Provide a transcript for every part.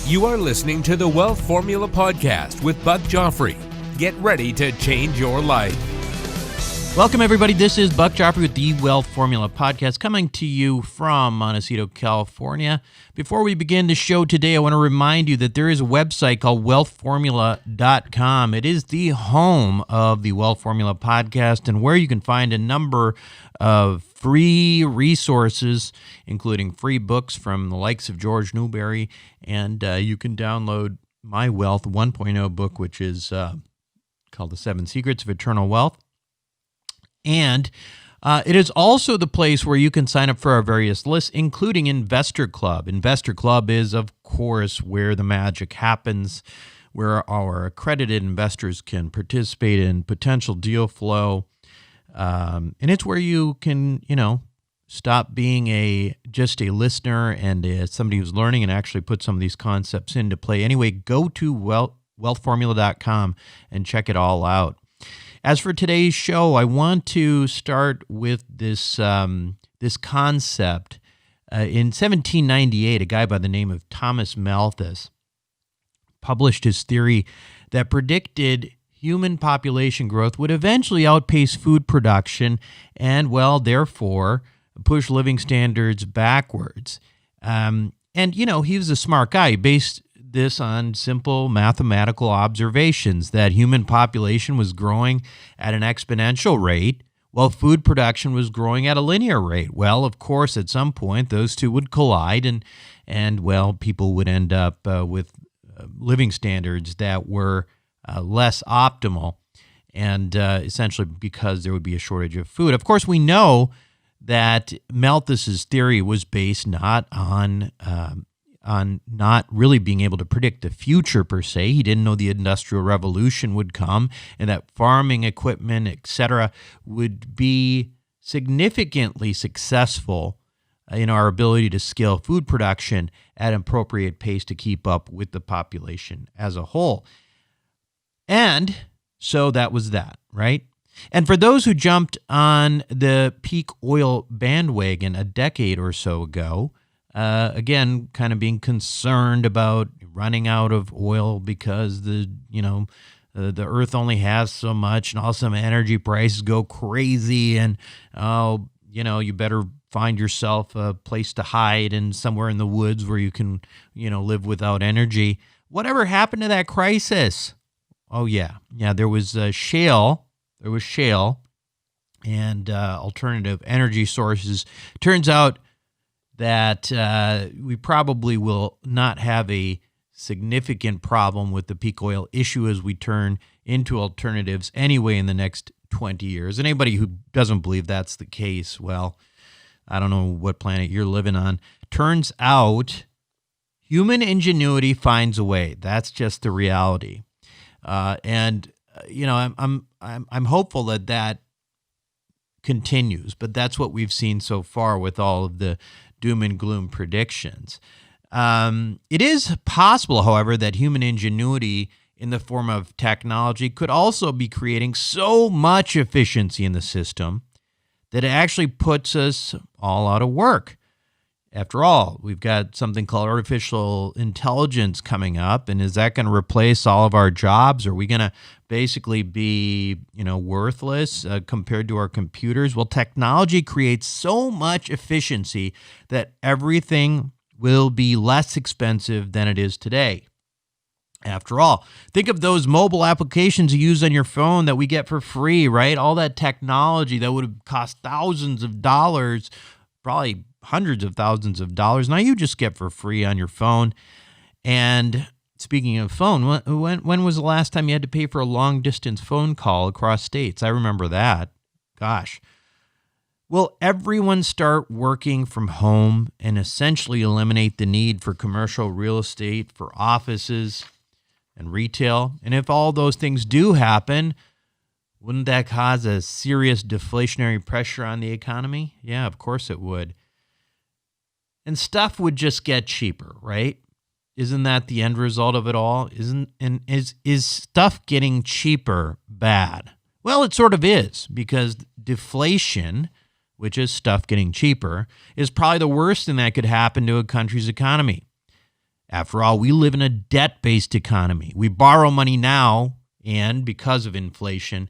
You are listening to the Wealth Formula Podcast with Buck Joffrey. Get ready to change your life. Welcome, everybody. This is Buck Joffrey with the Wealth Formula Podcast, coming to you from Montecito, California. Before we begin the show today, I want to remind you that there is a website called wealthformula.com. It is the home of the Wealth Formula Podcast and where you can find a number of free resources, including free books from the likes of George Newberry, and you can download my Wealth 1.0 book, which is called The 7 Secrets of Eternal Wealth. And it is also the place where you can sign up for our various lists, including Investor Club. Investor Club is, of course, where the magic happens, where our accredited investors can participate in potential deal flow. And it's where you can, stop being just a listener and somebody who's learning and actually put some of these concepts into play. Anyway, go to wealthformula.com and check it all out. As for today's show, I want to start with this concept. In 1798, a guy by the name of Thomas Malthus published his theory that predicted human population growth would eventually outpace food production and, therefore, push living standards backwards. He was a smart guy. He based this on simple mathematical observations that human population was growing at an exponential rate while food production was growing at a linear rate. Well, of course, at some point, those two would collide and people would end up with living standards that were less optimal, and essentially because there would be a shortage of food. Of course, we know that Malthus's theory was based not on not really being able to predict the future per se. He didn't know the Industrial Revolution would come and that farming equipment, etc., would be significantly successful in our ability to scale food production at an appropriate pace to keep up with the population as a whole. And so that was that, right? And for those who jumped on the peak oil bandwagon a decade or so ago, again, kind of being concerned about running out of oil because the earth only has so much, and all of a sudden energy prices go crazy, and you better find yourself a place to hide and somewhere in the woods where you can live without energy. Whatever happened to that crisis? Oh yeah, there was shale. There was shale and alternative energy sources. Turns out that we probably will not have a significant problem with the peak oil issue as we turn into alternatives anyway in the next 20 years. And anybody who doesn't believe that's the case, well, I don't know what planet you're living on. Turns out human ingenuity finds a way. That's just the reality. I'm hopeful that continues, but that's what we've seen so far with all of the doom and gloom predictions. It is possible, however, that human ingenuity in the form of technology could also be creating so much efficiency in the system that it actually puts us all out of work. After all, we've got something called artificial intelligence coming up, and is that going to replace all of our jobs? Are we going to basically be, worthless compared to our computers? Well, technology creates so much efficiency that everything will be less expensive than it is today. After all, think of those mobile applications you use on your phone that we get for free, right? All that technology that would have cost thousands of dollars, probably hundreds of thousands of dollars. Now you just get for free on your phone. And speaking of phone, when was the last time you had to pay for a long distance phone call across states? I remember that. Gosh. Will everyone start working from home and essentially eliminate the need for commercial real estate, for offices and retail? And if all those things do happen, wouldn't that cause a serious deflationary pressure on the economy? Yeah, of course it would. And stuff would just get cheaper, right? Isn't that the end result of it all? Is stuff getting cheaper bad? Well, it sort of is, because deflation, which is stuff getting cheaper, is probably the worst thing that could happen to a country's economy. After all, we live in a debt-based economy. We borrow money now, and because of inflation,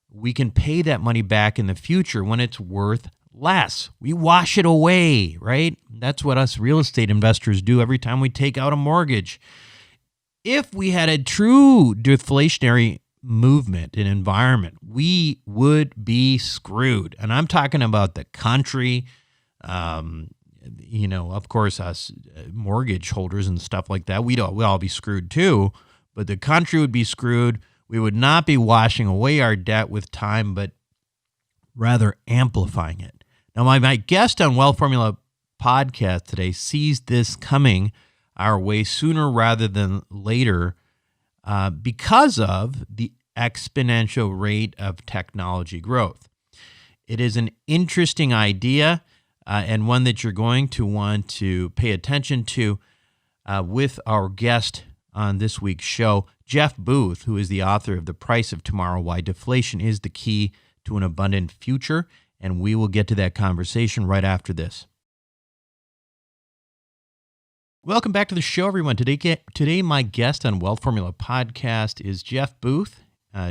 we can pay that money back in the future when it's worth less. We wash it away, right? That's what us real estate investors do every time we take out a mortgage. If we had a true deflationary movement and environment, we would be screwed. And I'm talking about the country, of course, us mortgage holders and stuff like that. We'd all be screwed too, but the country would be screwed. We would not be washing away our debt with time, but rather amplifying it. Now, my guest on Wealth Formula podcast today sees this coming our way sooner rather than later because of the exponential rate of technology growth. It is an interesting idea and one that you're going to want to pay attention to with our guest on this week's show, Jeff Booth, who is the author of The Price of Tomorrow, Why Deflation is the Key to an Abundant Future. And we will get to that conversation right after this. Welcome back to the show, everyone. Today, my guest on Wealth Formula podcast is Jeff Booth.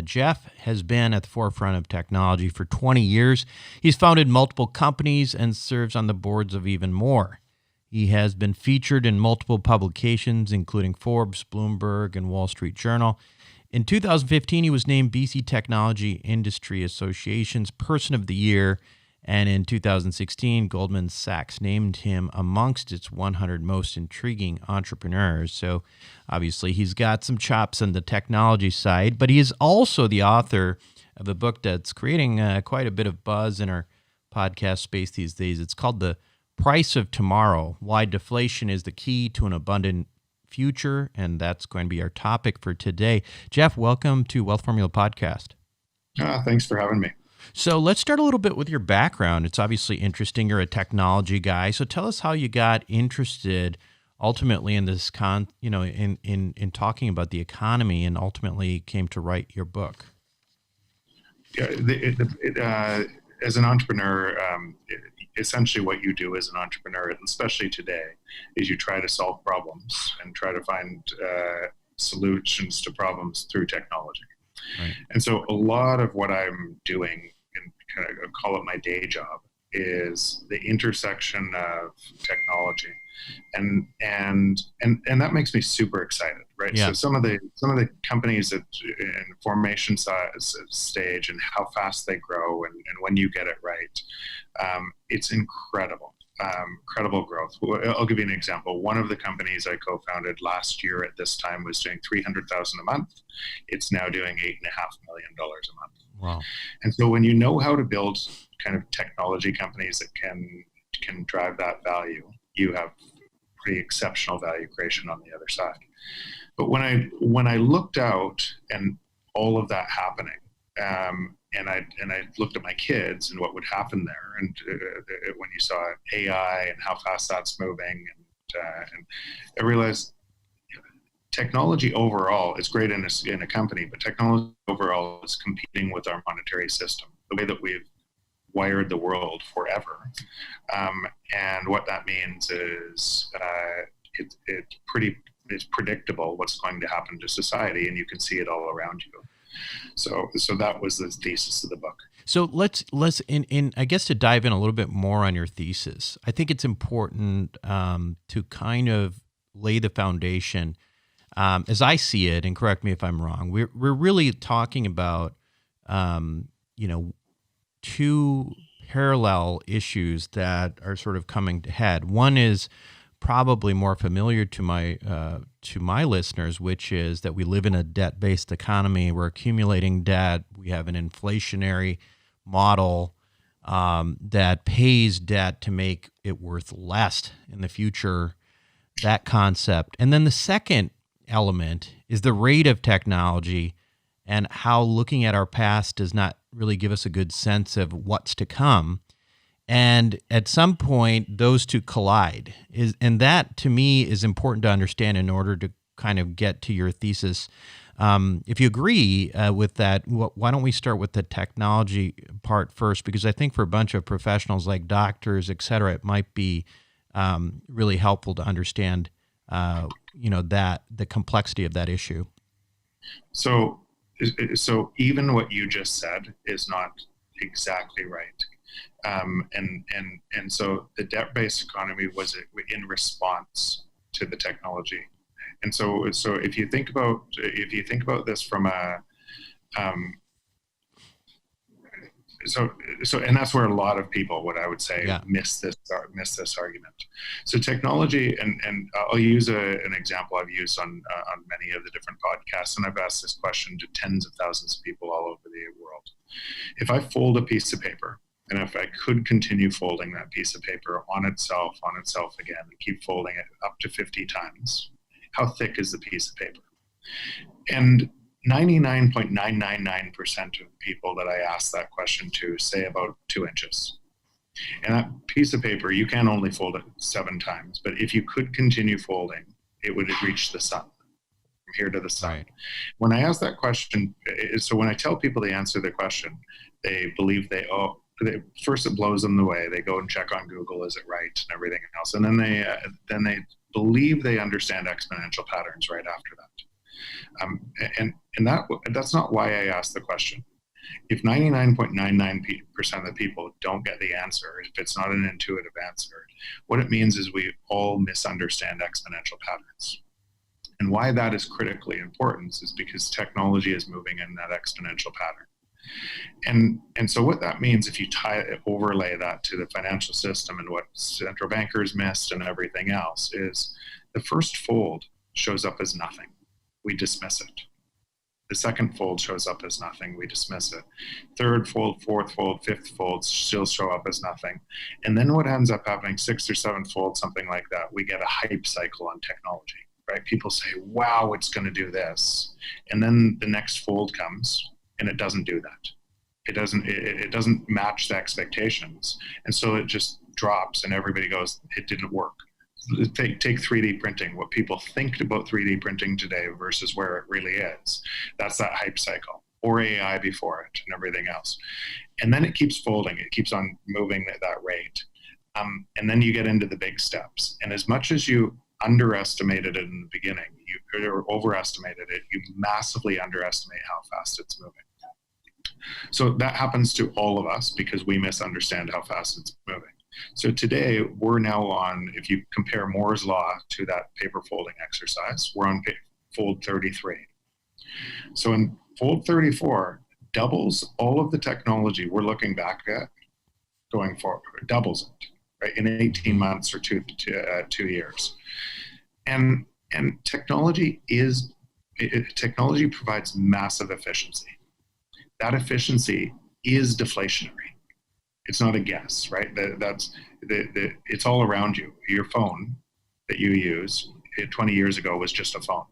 Jeff has been at the forefront of technology for 20 years. He's founded multiple companies and serves on the boards of even more. He has been featured in multiple publications, including Forbes, Bloomberg, and Wall Street Journal. In 2015, he was named BC Technology Industry Association's Person of the Year, and in 2016, Goldman Sachs named him amongst its 100 most intriguing entrepreneurs. So obviously, he's got some chops on the technology side, but he is also the author of a book that's creating quite a bit of buzz in our podcast space these days. It's called The Price of Tomorrow, Why Deflation is the Key to an Abundant Future, and that's going to be our topic for today. Jeff, welcome to Wealth Formula Podcast. Thanks for having me. So let's start a little bit with your background. It's obviously interesting. You're a technology guy. So tell us how you got interested ultimately in this in talking about the economy and ultimately came to write your book. Yeah, as an entrepreneur, essentially what you do as an entrepreneur, and especially today, is you try to solve problems and try to find solutions to problems through technology. Right. And so a lot of what I'm doing, and kind of call it my day job, is the intersection of technology, and that makes me super excited, right? Yeah. So some of the companies that in formation stage and how fast they grow, and when you get it right, it's incredible. Incredible growth. I'll give you an example. One of the companies I co-founded last year at this time was doing $300,000 a month. It's now doing $8.5 million a month. Wow! And so when you know how to build kind of technology companies that can drive that value, you have pretty exceptional value creation on the other side. But when I looked out and all of that happening, and I looked at my kids and what would happen there, and when you saw AI and how fast that's moving, and I realized technology overall is great in a company, but technology overall is competing with our monetary system, the way that we've wired the world forever. And what that means is it's predictable what's going to happen to society, and you can see it all around you. So that was the thesis of the book. So let's I guess to dive in a little bit more on your thesis, I think it's important to kind of lay the foundation. As I see it, and correct me if I'm wrong, we're really talking about two parallel issues that are sort of coming to head. One is probably more familiar to my listeners, which is that we live in a debt-based economy. We're accumulating debt. We have an inflationary model that pays debt to make it worth less in the future, that concept. And then the second element is the rate of technology and how looking at our past does not really give us a good sense of what's to come. And at some point, those two collide. And that, to me, is important to understand in order to kind of get to your thesis. If you agree with that, why don't we start with the technology part first? Because I think for a bunch of professionals like doctors, et cetera, it might be really helpful to understand that the complexity of that issue. So even what you just said is not exactly right. And so the debt-based economy was in response to the technology. And so if you think about this from a and that's where a lot of people, what I would say, miss this argument. So technology, and I'll use an example I've used on many of the different podcasts, and I've asked this question to tens of thousands of people all over the world. If I fold a piece of paper, and if I could continue folding that piece of paper on itself again, and keep folding it up to 50 times, how thick is the piece of paper? And 99.999% of people that I ask that question to say about 2 inches. And that piece of paper, you can only fold it 7 times, but if you could continue folding, it would reach the sun, from here to the sun. Right. When I ask that question, so when I tell people the answer to the question, they believe first it blows them away. They go and check on Google, is it right, and everything else. And then they believe they understand exponential patterns right after that. And that's not why I asked the question. If 99.99% of the people don't get the answer, if it's not an intuitive answer, what it means is we all misunderstand exponential patterns. And why that is critically important is because technology is moving in that exponential pattern. And so what that means, if you overlay that to the financial system and what central bankers missed and everything else, is the first fold shows up as nothing. We dismiss it. The second fold shows up as nothing. We dismiss it. Third fold, fourth fold, fifth fold still show up as nothing. And then what ends up happening, 6th or 7th fold, something like that, we get a hype cycle on technology, right? People say, wow, it's going to do this. And then the next fold comes and it doesn't do that. It doesn't match the expectations. And so it just drops and everybody goes, it didn't work. Take 3D printing, what people think about 3D printing today versus where it really is. That's that hype cycle, or AI before it and everything else. And then it keeps folding. It keeps on moving at that rate. And then you get into the big steps. And as much as you underestimated it in the beginning, or overestimated it, you massively underestimate how fast it's moving. So that happens to all of us because we misunderstand how fast it's moving. So today we're now on, if you compare Moore's law to that paper folding exercise, we're on fold 33. So in fold 34, doubles all of the technology we're looking back at going forward, doubles it, right, in 18 months or 2 years. And technology provides massive efficiency. That efficiency is deflationary. It's not a guess, right? It's all around you. Your phone that you use 20 years ago was just a phone.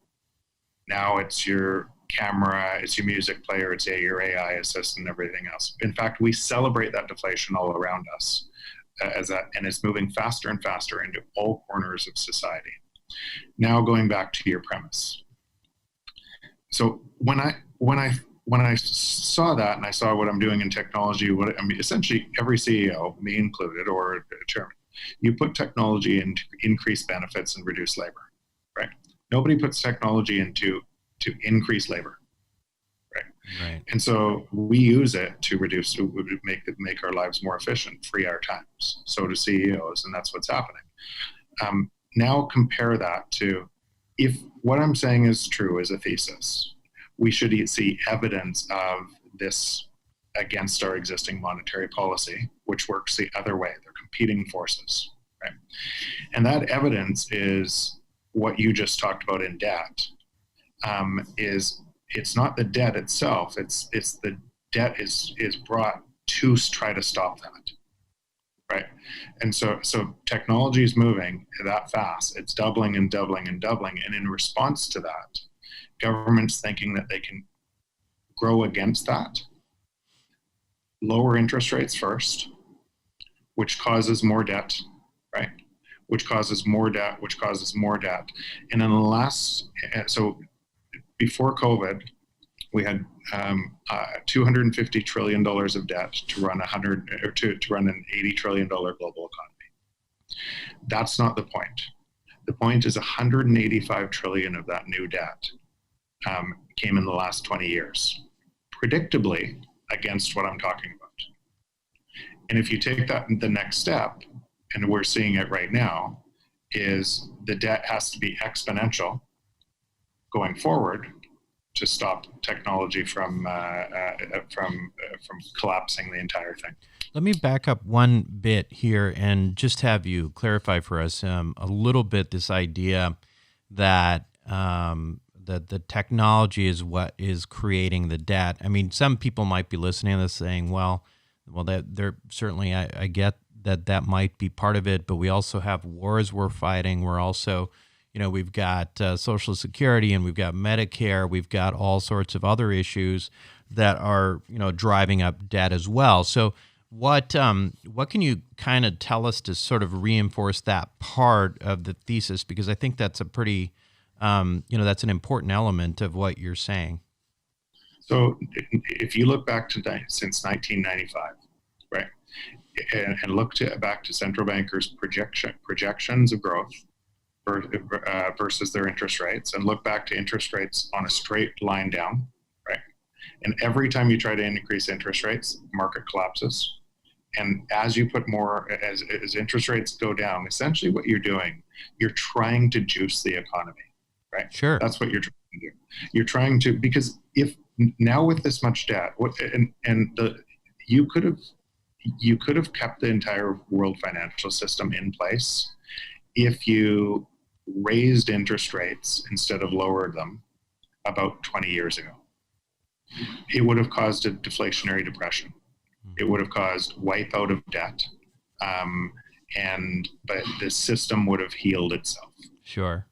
Now it's your camera, it's your music player, it's your AI assistant, and everything else. In fact, we celebrate that deflation all around us, and it's moving faster and faster into all corners of society. Now going back to your premise. So when I saw that, and I saw what I'm doing in technology, essentially every CEO, me included, or chairman, you put technology into increase benefits and reduce labor, right? Nobody puts technology into to increase labor, right? And so we use it to make our lives more efficient, free our times. So do CEOs, and that's what's happening. Now compare that to, if what I'm saying is true as a thesis, we should see evidence of this against our existing monetary policy, which works the other way. They're competing forces, right? And that evidence is what you just talked about in debt. It's not the debt itself. It's the debt is brought to try to stop that, right? And so technology is moving that fast. It's doubling and doubling and doubling. And in response to that, governments thinking that they can grow against that, lower interest rates first, which causes more debt, right? Which causes more debt, which causes more debt. And in the last, so before COVID, we had $250 trillion of debt to run to run an $80 trillion global economy. That's not the point. The point is 185 trillion of that new debt came in the last 20 years, predictably against what I'm talking about. And if you take that the next step, and we're seeing it right now, is the debt has to be exponential going forward to stop technology from collapsing the entire thing. Let me back up one bit here and just have you clarify for us a little bit this idea that that the technology is what is creating the debt. I mean, some people might be listening to this saying, well, that they're certainly, I get that might be part of it, but we also have wars we're fighting. We're also, we've got Social Security and we've got Medicare. We've got all sorts of other issues that are, driving up debt as well. So what can you kind of tell us to sort of reinforce that part of the thesis? Because I think that's a pretty, that's an important element of what you're saying. So if you look back to since 1995, right, and look back to central bankers' projections of growth versus their interest rates, and look back to interest rates on a straight line down, right? And every time you try to increase interest rates, market collapses. And as you put more, as interest rates go down, essentially what you're doing, you're trying to juice the economy, right? Sure. That's what you're trying to do. You're trying to, because if now with this much debt, you could have kept the entire world financial system in place if you raised interest rates instead of lowered them about 20 years ago. It would have caused a deflationary depression. It would have caused wipeout of debt, but the system would have healed itself. Sure.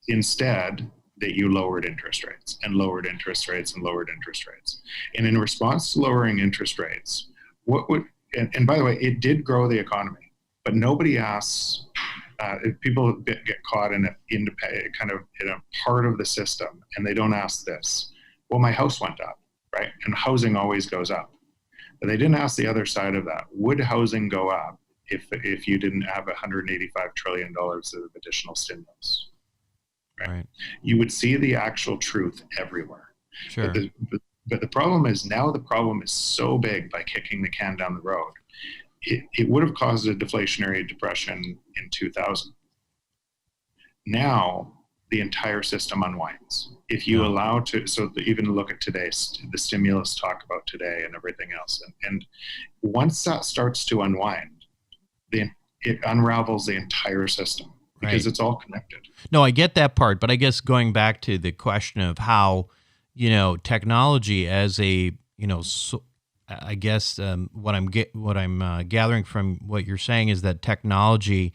Instead, that you lowered interest rates and lowered interest rates and lowered interest rates. And in response to lowering interest rates, and by the way, it did grow the economy, but nobody asks, people get caught in a part of the system, and they don't ask this. Well, my house went up, right? And housing always goes up. But they didn't ask the other side of that. Would housing go up if you didn't have $185 trillion of additional stimulus? Right? You would see the actual truth everywhere. Sure. But the problem is now the problem is so big by kicking the can down the road. It would have caused a deflationary depression in 2000. Now the entire system unwinds. If you allow even look at today's, the stimulus talk about today and everything else. And once that starts to unwind, it unravels the entire system. Because it's all connected. No, I get that part, but I guess going back to the question of how, technology as a, I guess what I'm gathering from what you're saying is that technology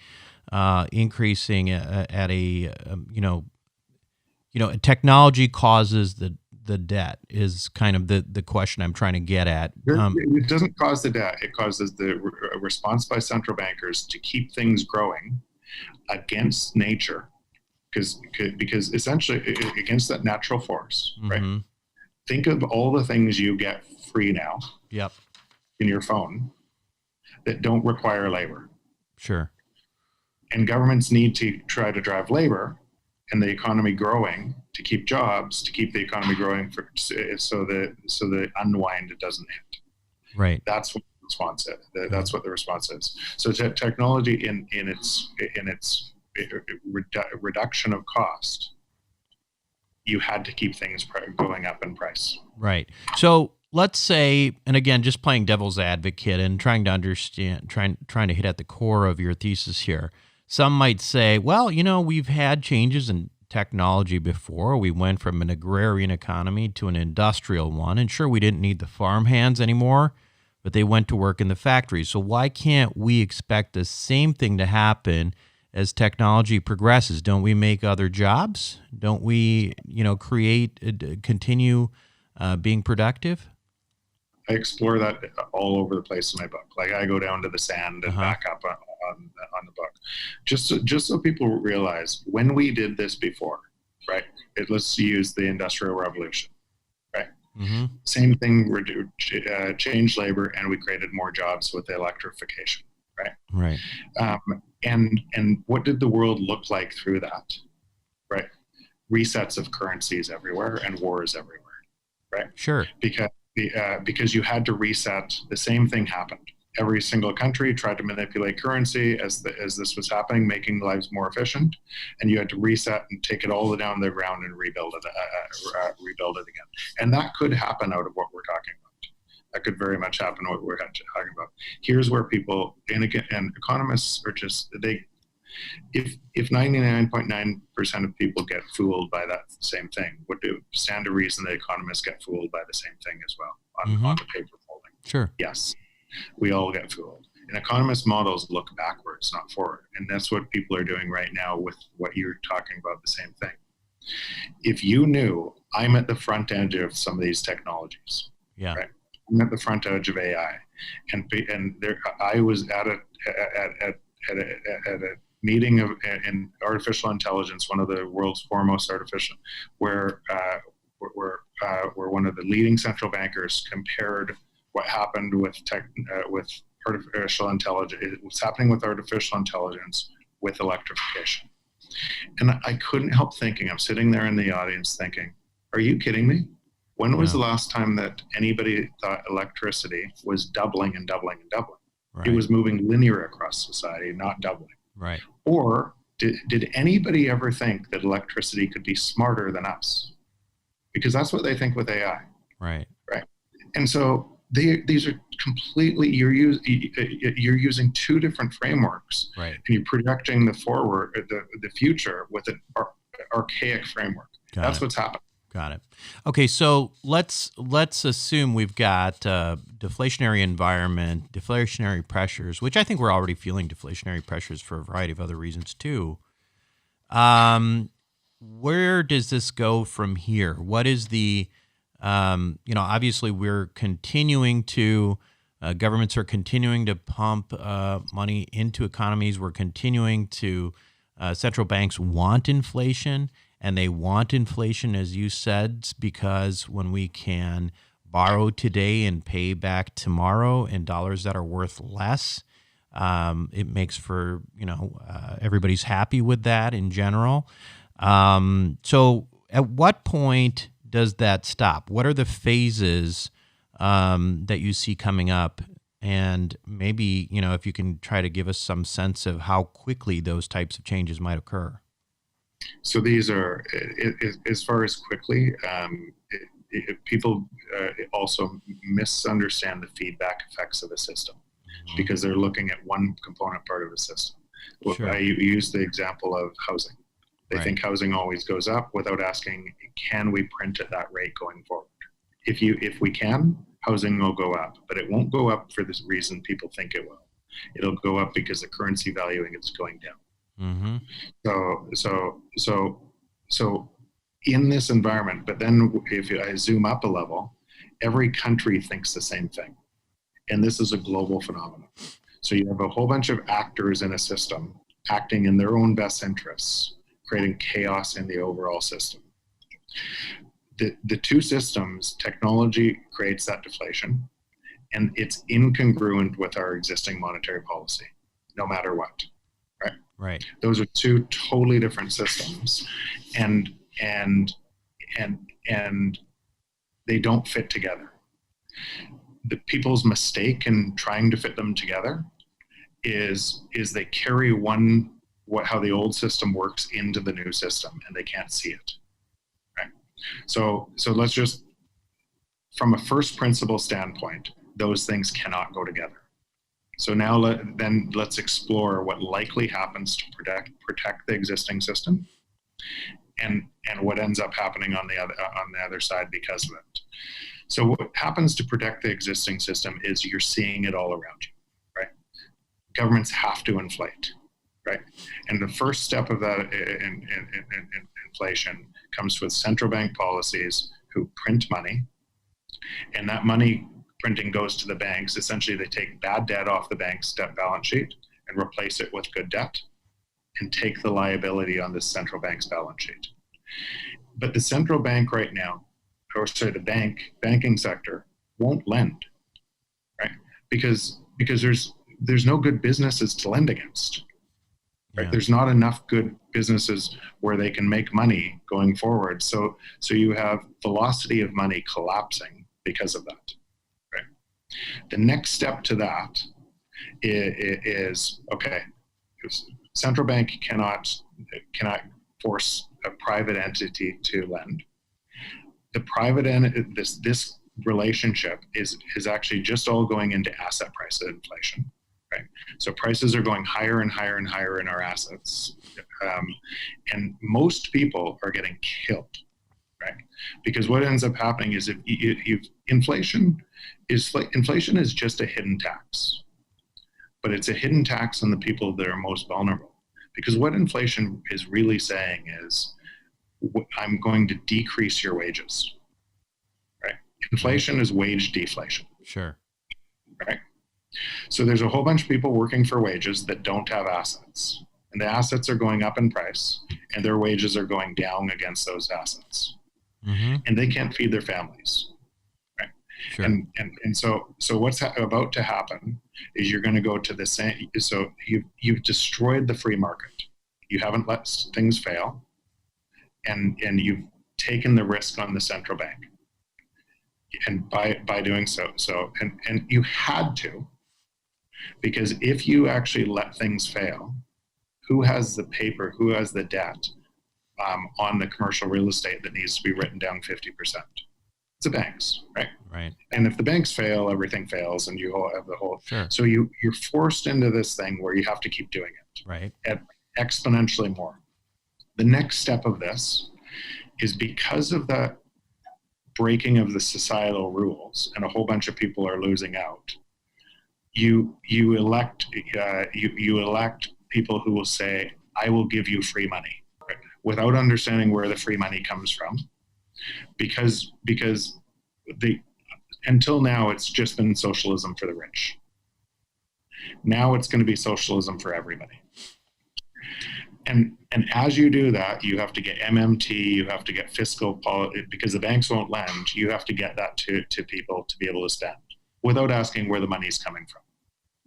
increasing at a, technology causes the debt is kind of the question I'm trying to get at. It doesn't cause the debt. It causes the response by central bankers to keep things growing against nature, because essentially against that natural force, right? Mm-hmm. Think of all the things you get free now in your phone that don't require labor. Sure. And governments need to try to drive labor and the economy growing to keep jobs, to keep the economy growing so the unwind doesn't hit. Right. That's what response is. That's what the response is. So technology in its reduction of cost, you had to keep things going up in price. Right. So let's say, and again, just playing devil's advocate and trying to understand, trying to hit at the core of your thesis here. Some might say, well, we've had changes in technology before. We went from an agrarian economy to an industrial one, and sure, we didn't need the farm hands anymore, but they went to work in the factories. So why can't we expect the same thing to happen as technology progresses? Don't we make other jobs? Don't we, continue being productive? I explore that all over the place in my book. Like I go down to the sand and back up on the book, just so people realize when we did this before, right? Let's use the Industrial Revolution. Mm-hmm. Same thing, changed labor, and we created more jobs with the electrification, right? Right. And what did the world look like through that? Right? Resets of currencies everywhere and wars everywhere. Right? Sure. Because you had to reset. The same thing happened. Every single country tried to manipulate currency as this was happening, making lives more efficient, and you had to reset and take it all down the ground and rebuild it again. And that could happen out of what we're talking about. That could very much happen what we're talking about. Here's where people, and economists are just, if 99.9% of people get fooled by that same thing, would stand to reason that economists get fooled by the same thing as well on the paper folding. Sure. Yes, we all get fooled. And economist models look backwards, not forward. And that's what people are doing right now with what you're talking about, the same thing. If you knew I'm at the front edge of some of these technologies, yeah, right? I'm at the front edge of AI, and there I was at a meeting in artificial intelligence, one of the world's foremost artificial, where one of the leading central bankers compared what happened with artificial intelligence, what's happening with artificial intelligence with electrification. And I couldn't help thinking, I'm sitting there in the audience thinking, are you kidding me? When was the last time that anybody thought electricity was doubling and doubling and doubling? Right. It was moving linear across society, not doubling. Right. Or did anybody ever think that electricity could be smarter than us? Because that's what they think with AI. Right. Right. And so these are completely, you're using two different frameworks. Right. And you're projecting the future with an archaic framework. That's what's happening. Got it. Okay, so let's assume we've got deflationary environment, deflationary pressures, which I think we're already feeling deflationary pressures for a variety of other reasons too. Where does this go from here? What is the, obviously we're continuing to, governments are continuing to pump money into economies. We're continuing to, central banks want inflation. And they want inflation, as you said, because when we can borrow today and pay back tomorrow in dollars that are worth less, it makes for, everybody's happy with that in general. So at what point does that stop? What are the phases that you see coming up? And maybe, if you can try to give us some sense of how quickly those types of changes might occur. So these are, as far as quickly, people also misunderstand the feedback effects of a system because they're looking at one component part of a system. Sure. I use the example of housing. They think housing always goes up without asking, can we print at that rate going forward? If we can, housing will go up, but it won't go up for the reason people think it will. It'll go up because the currency valuing is going down. Mm-hmm. So in this environment, but then if I zoom up a level, every country thinks the same thing. And this is a global phenomenon. So you have a whole bunch of actors in a system acting in their own best interests, creating chaos in the overall system. The two systems, technology creates that deflation, and it's incongruent with our existing monetary policy, no matter what. Right. Those are two totally different systems, and they don't fit together. The people's mistake in trying to fit them together is they carry how the old system works into the new system, and they can't see it. Right. So let's just, from a first principle standpoint, those things cannot go together. So now let's explore what likely happens to protect the existing system, and what ends up happening on the other side because of it. So what happens to protect the existing system is you're seeing it all around you, right? Governments have to inflate, right? And the first step of that in inflation comes with central bank policies who print money, and that money printing goes to the banks. Essentially, they take bad debt off the bank's debt balance sheet and replace it with good debt and take the liability on the central bank's balance sheet. But the central bank right now, the banking sector won't lend, right? Because there's no good businesses to lend against, right? Yeah. There's not enough good businesses where they can make money going forward. So you have velocity of money collapsing because of that, right? The next step to that is okay, central bank cannot force a private entity to lend. The private this relationship is actually just all going into asset price inflation, right? So prices are going higher and higher and higher in our assets, and most people are getting killed, right? Because what ends up happening is inflation is just a hidden tax, but it's a hidden tax on the people that are most vulnerable. Because what inflation is really saying is, I'm going to decrease your wages, right? Inflation is wage deflation. Sure. Right? So there's a whole bunch of people working for wages that don't have assets. And the assets are going up in price, and their wages are going down against those assets. Mm-hmm. And they can't feed their families. Right? Sure. And so what's about to happen is you're going to go to the same. So you've destroyed the free market. You haven't let things fail, and you've taken the risk on the central bank. And by doing so and you had to, because if you actually let things fail, who has the paper, who has the debt on the commercial real estate that needs to be written down 50%? It's the banks, right? Right. And if the banks fail, everything fails, and you have the whole. Sure. So you're forced into this thing where you have to keep doing it. Right. At exponentially more. The next step of this is, because of the breaking of the societal rules, and a whole bunch of people are losing out. You elect people who will say, "I will give you free money," right? Without understanding where the free money comes from, because until now it's just been socialism for the rich. Now it's going to be socialism for everybody. And as you do that, you have to get MMT, you have to get fiscal policy, because the banks won't lend. You have to get that to people to be able to spend without asking where the money's coming from,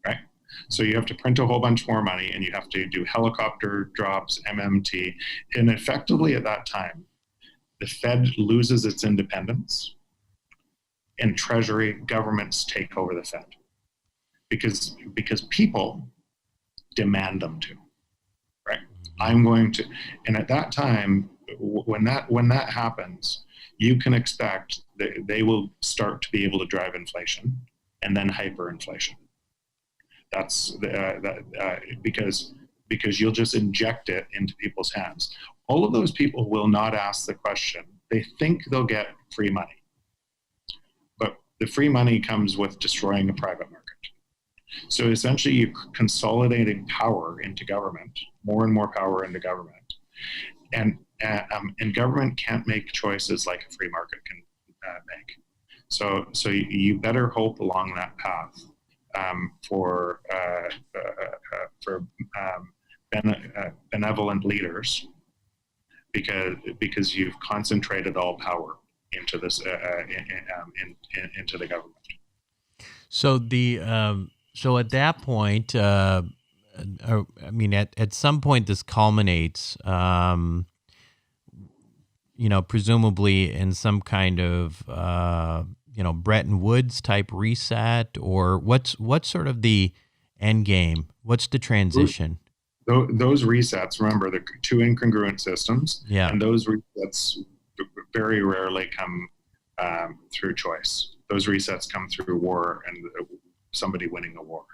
right? So you have to print a whole bunch more money, and you have to do helicopter drops, MMT. And effectively at that time, the Fed loses its independence, and Treasury governments take over the Fed because people demand them to. Right. I'm going to, and at that time, when that happens, you can expect that they will start to be able to drive inflation, and then hyperinflation. That's because you'll just inject it into people's hands. All of those people will not ask the question. They think they'll get free money, but the free money comes with destroying the private market. So essentially, you're consolidating power into government, more and more power into government, and government can't make choices like a free market can make. So you better hope along that path for benevolent leaders, because you've concentrated all power into this into the government. So so at that point, I mean, at some point this culminates, presumably in some kind of, Bretton Woods type reset, or what's sort of the end game? What's the transition? Those resets, remember, the two incongruent systems, Yeah. and those resets very rarely come through choice. Those resets come through war and somebody winning a war.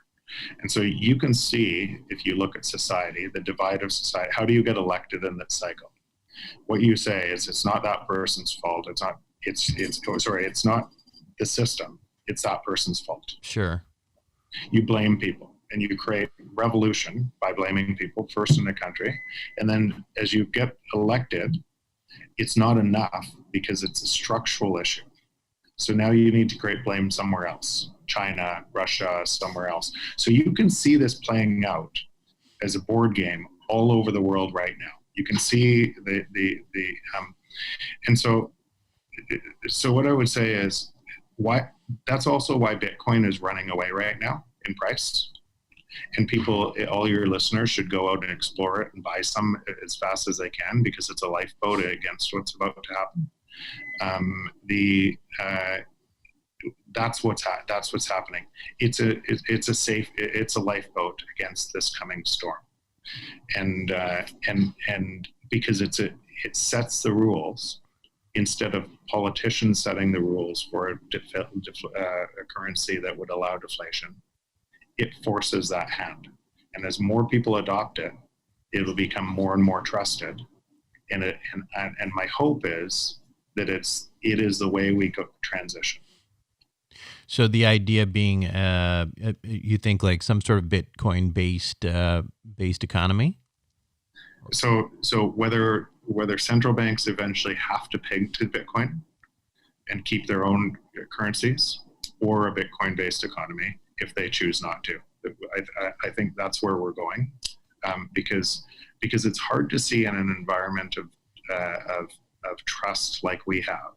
And so you can see, if you look at society, the divide of society. How do you get elected in that cycle? What you say is, it's not that person's fault. It's not the system. It's that person's fault. Sure. You blame people, and you create revolution by blaming people first in the country. And then as you get elected, it's not enough, because it's a structural issue. So now you need to create blame somewhere else. China, Russia, somewhere else. So you can see this playing out as a board game all over the world right now. You can see and so what I would say is, why that's also why Bitcoin is running away right now in price, And people, all your listeners should go out and explore it and buy some as fast as they can, because it's a lifeboat against what's about to happen. That's what's happening. It's a lifeboat against this coming storm, and because it sets the rules instead of politicians setting the rules for a currency that would allow deflation. It forces that hand, and as more people adopt it, it'll become more and more trusted. And my hope is that it is the way we go transition. So the idea being, you think like some sort of Bitcoin based economy. So whether central banks eventually have to peg to Bitcoin and keep their own currencies, or a Bitcoin based economy if they choose not to. I think that's where we're going, because it's hard to see in an environment of trust like we have.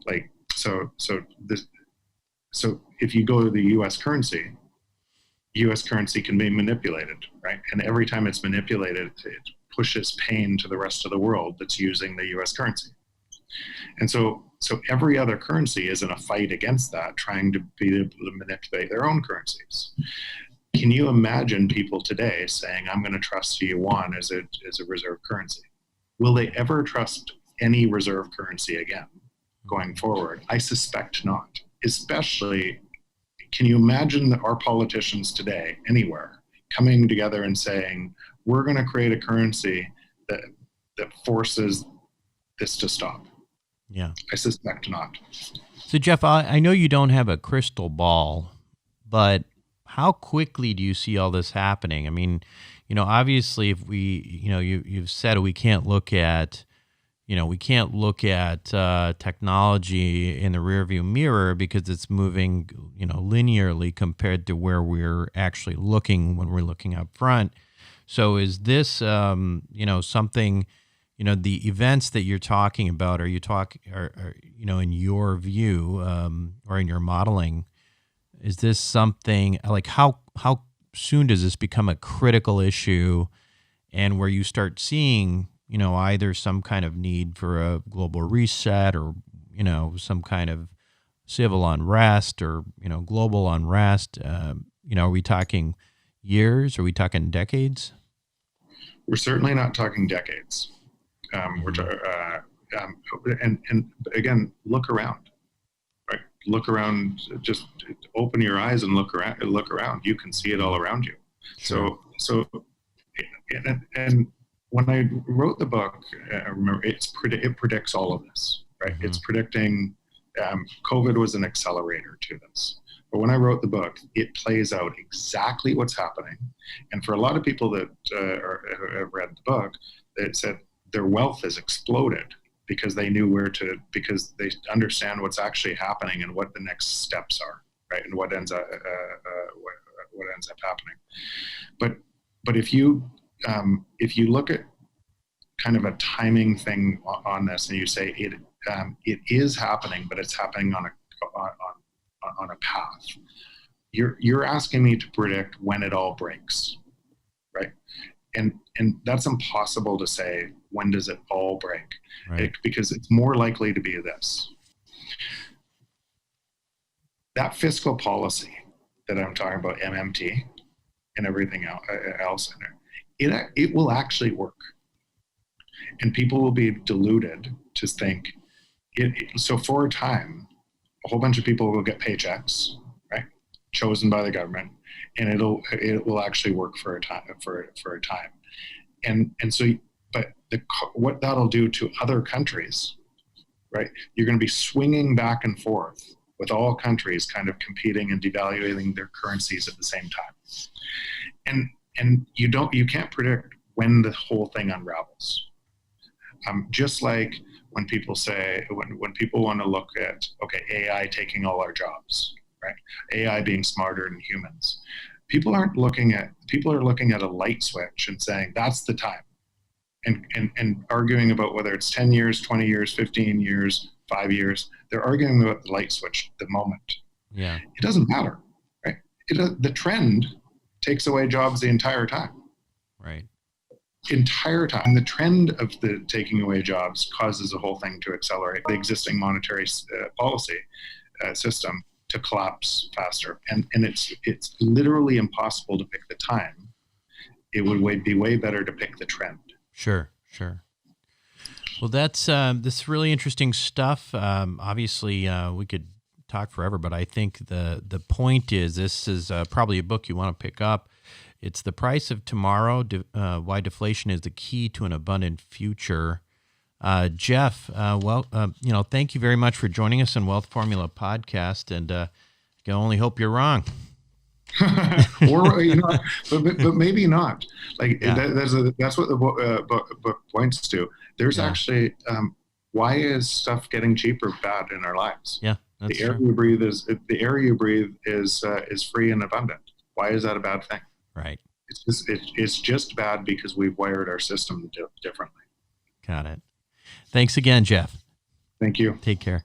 Like so if you go to the U.S. currency can be manipulated, right? And every time it's manipulated, it pushes pain to the rest of the world that's using the U.S. currency. And so every other currency is in a fight against that, trying to be able to manipulate their own currencies. Can you imagine people today saying, I'm going to trust yuan as a reserve currency? Will they ever trust any reserve currency again going forward? I suspect not. Especially, can you imagine our politicians today, anywhere, coming together and saying, we're going to create a currency that forces this to stop? Yeah. I suspect not. So, Jeff, I know you don't have a crystal ball, but how quickly do you see all this happening? I mean, obviously, if we, you've said we can't look at, technology in the rearview mirror because it's moving, linearly compared to where we're actually looking when we're looking up front. So, is this, something? The events that you're talking about, in your view, or in your modeling, is this something like how soon does this become a critical issue, and where you start seeing, either some kind of need for a global reset, or, some kind of civil unrest, or, global unrest? Are we talking years? Are we talking decades? We're certainly not talking decades. And again, look around, right? Look around, just open your eyes and look around. You can see it all around you. Sure. So and when I wrote the book, remember, it predicts all of this, right? Mm-hmm. It's predicting, COVID was an accelerator to this. But when I wrote the book, it plays out exactly what's happening. And for a lot of people that have read the book, it said, their wealth has exploded because they knew because they understand what's actually happening and what the next steps are, right? And what ends up happening. But if you look at kind of a timing thing on this, and you say it is happening, but it's happening on a path. You're asking me to predict when it all breaks, right? And that's impossible to say, when does it all break? Right. Because it's more likely to be this. That fiscal policy that I'm talking about, MMT, and everything else in there, it will actually work. And people will be deluded to think, so for a time, a whole bunch of people will get paychecks, right, chosen by the government, and it will actually work for a time. And so, but what that'll do to other countries, right? You're going to be swinging back and forth with all countries kind of competing and devaluing their currencies at the same time. And you can't predict when the whole thing unravels. Just like when people say, when people want to look at, okay, AI taking all our jobs, right? AI being smarter than humans. People are looking at a light switch and saying, that's the time. And arguing about whether it's 10 years, 20 years, 15 years, 5 years. They're arguing about the light switch, the moment. Yeah. It doesn't matter, right? The trend takes away jobs the entire time. Right. Entire time. And the trend of the taking away jobs causes the whole thing to accelerate. The existing monetary policy system to collapse faster. And it's literally impossible to pick the time. It would be way better to pick the trend. Sure. Well, that's this really interesting stuff. Obviously, we could talk forever, but I think the point is this is probably a book you want to pick up. It's The Price of Tomorrow, Why Deflation is the Key to an Abundant Future. Jeff, thank you very much for joining us on Wealth Formula Podcast, and I can only hope you're wrong. Or but maybe not. Like that's what the book points to. There's actually why is stuff getting cheaper bad in our lives? Yeah, that's the air true. The air you breathe is free and abundant. Why is that a bad thing? Right. It's just bad because we've wired our system differently. Got it. Thanks again, Jeff. Thank you. Take care.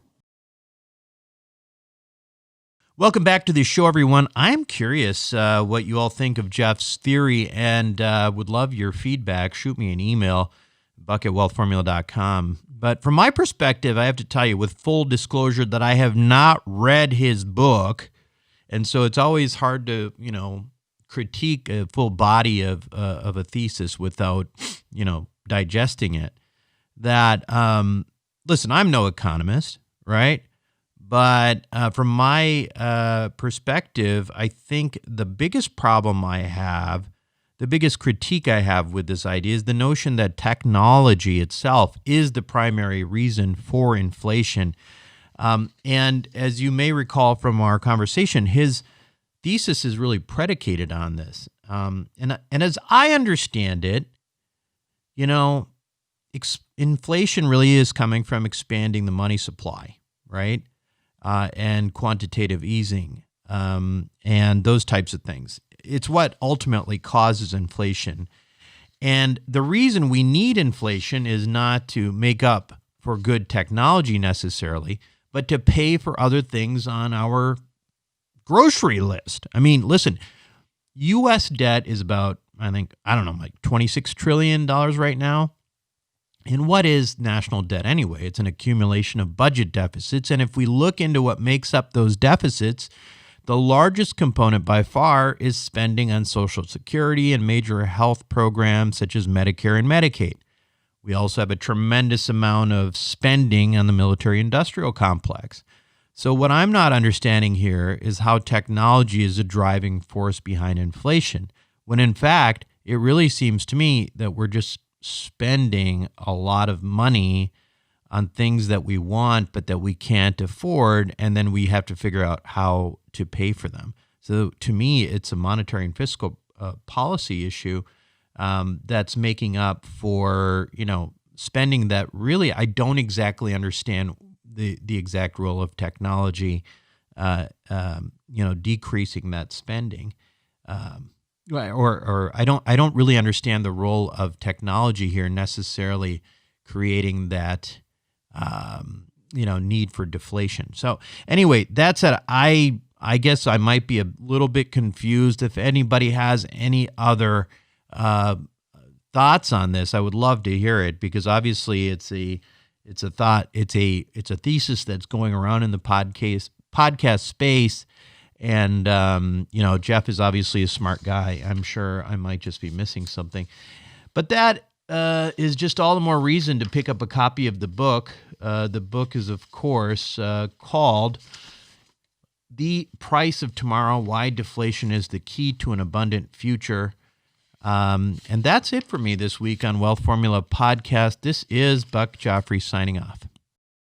Welcome back to the show, everyone. I'm curious what you all think of Jeff's theory and would love your feedback. Shoot me an email, buck@wealthformula.com. But from my perspective, I have to tell you with full disclosure that I have not read his book. And so it's always hard to, critique a full body of a thesis without, digesting it. That, listen, I'm no economist, right? But from my perspective, I think the biggest problem I have, the biggest critique I have with this idea is the notion that technology itself is the primary reason for inflation. And as you may recall from our conversation, his thesis is really predicated on this. And as I understand it, inflation really is coming from expanding the money supply, right? And quantitative easing, and those types of things. It's what ultimately causes inflation. And the reason we need inflation is not to make up for good technology necessarily, but to pay for other things on our grocery list. I mean, listen, U.S. debt is about, like $26 trillion right now. And what is national debt anyway? It's an accumulation of budget deficits. And if we look into what makes up those deficits, the largest component by far is spending on Social Security and major health programs such as Medicare and Medicaid. We also have a tremendous amount of spending on the military-industrial complex. So what I'm not understanding here is how technology is a driving force behind inflation, when in fact, it really seems to me that we're just spending a lot of money on things that we want but that we can't afford, and then we have to figure out how to pay for them. So to me, it's a monetary and fiscal policy issue that's making up for spending that really I don't exactly understand the exact role of technology decreasing that spending. Or I don't really understand the role of technology here necessarily creating that need for deflation. So anyway, that said, I guess I might be a little bit confused. If anybody has any other thoughts on this, I would love to hear it, because obviously it's a thesis that's going around in the podcast space. And, Jeff is obviously a smart guy. I'm sure I might just be missing something. But that is just all the more reason to pick up a copy of the book. The book is, of course, called The Price of Tomorrow, Why Deflation is the Key to an Abundant Future. And that's it for me this week on Wealth Formula Podcast. This is Buck Joffrey signing off.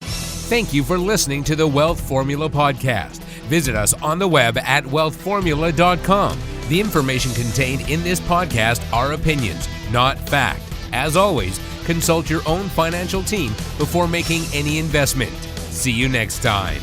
Thank you for listening to the Wealth Formula Podcast. Visit us on the web at wealthformula.com. The information contained in this podcast are opinions, not fact. As always, consult your own financial team before making any investment. See you next time.